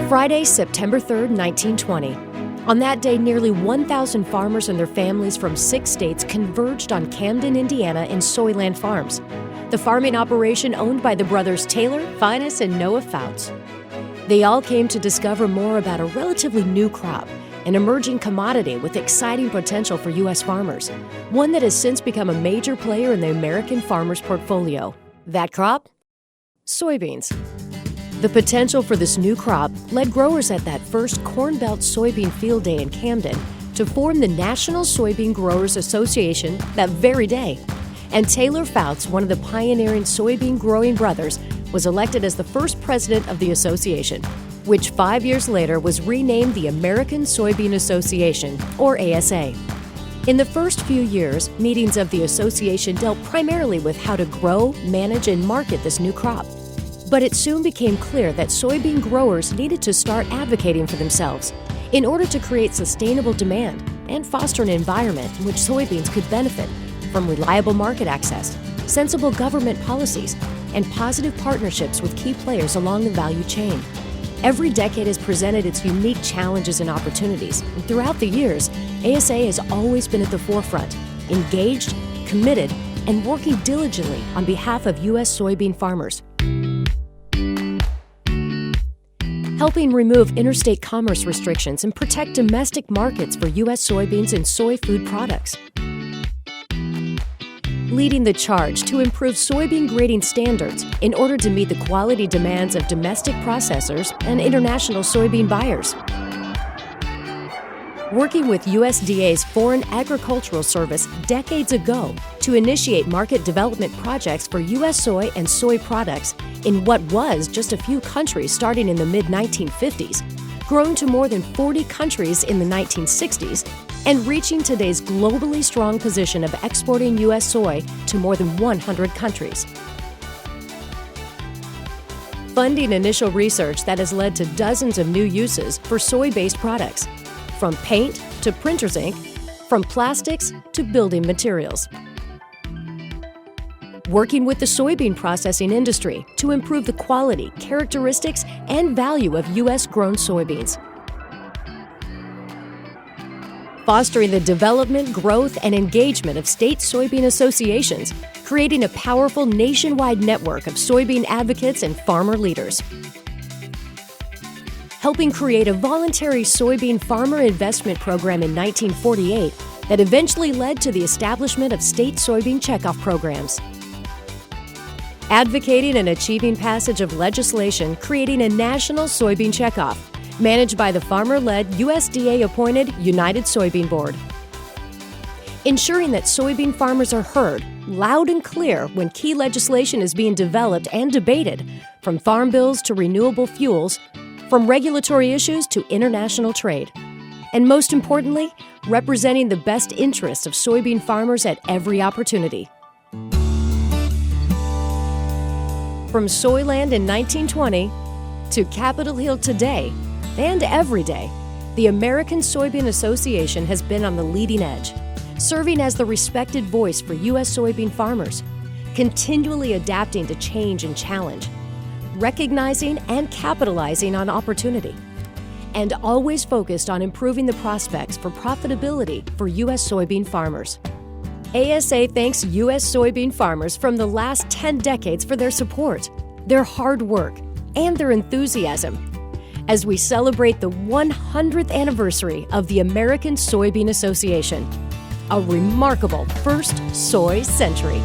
Friday, September 3rd, 1920. On that day, nearly 1,000 farmers and their families from 6 states converged on Camden, Indiana in Soyland Farms, the farming operation owned by the brothers Taylor, Finis, and Noah Fouts. They all came to discover more about a relatively new crop, an emerging commodity with exciting potential for U.S. farmers, one that has since become a major player in the American farmer's portfolio. That crop? Soybeans. The potential for this new crop led growers at that first Corn Belt Soybean Field Day in Camden to form the National Soybean Growers Association that very day. And Taylor Fouts, one of the pioneering soybean growing brothers, was elected as the first president of the association, which 5 years later was renamed the American Soybean Association, or ASA. In the first few years, meetings of the association dealt primarily with how to grow, manage, and market this new crop. But it soon became clear that soybean growers needed to start advocating for themselves in order to create sustainable demand and foster an environment in which soybeans could benefit from reliable market access, sensible government policies, and positive partnerships with key players along the value chain. Every decade has presented its unique challenges and opportunities, and throughout the years, ASA has always been at the forefront, engaged, committed, and working diligently on behalf of U.S. soybean farmers. Helping remove interstate commerce restrictions and protect domestic markets for U.S. soybeans and soy food products. Leading the charge to improve soybean grading standards in order to meet the quality demands of domestic processors and international soybean buyers. Working with USDA's Foreign Agricultural Service decades ago to initiate market development projects for U.S. soy and soy products in what was just a few countries starting in the mid-1950s, growing to more than 40 countries in the 1960s, and reaching today's globally strong position of exporting U.S. soy to more than 100 countries. Funding initial research that has led to dozens of new uses for soy-based products, from paint to printer's ink, from plastics to building materials. Working with the soybean processing industry to improve the quality, characteristics, and value of U.S.-grown soybeans. Fostering the development, growth, and engagement of state soybean associations, creating a powerful nationwide network of soybean advocates and farmer leaders. Helping create a voluntary soybean farmer investment program in 1948 that eventually led to the establishment of state soybean checkoff programs. Advocating and achieving passage of legislation creating a national soybean checkoff, managed by the farmer-led USDA-appointed United Soybean Board. Ensuring that soybean farmers are heard loud and clear when key legislation is being developed and debated, from farm bills to renewable fuels, from regulatory issues to international trade. And most importantly, representing the best interests of soybean farmers at every opportunity. From Soyland in 1920 to Capitol Hill today and every day, the American Soybean Association has been on the leading edge, serving as the respected voice for U.S. soybean farmers, continually adapting to change and challenge, recognizing and capitalizing on opportunity, and always focused on improving the prospects for profitability for U.S. soybean farmers. ASA thanks U.S. soybean farmers from the last 10 decades for their support, their hard work, and their enthusiasm as we celebrate the 100th anniversary of the American Soybean Association, a remarkable first soy century.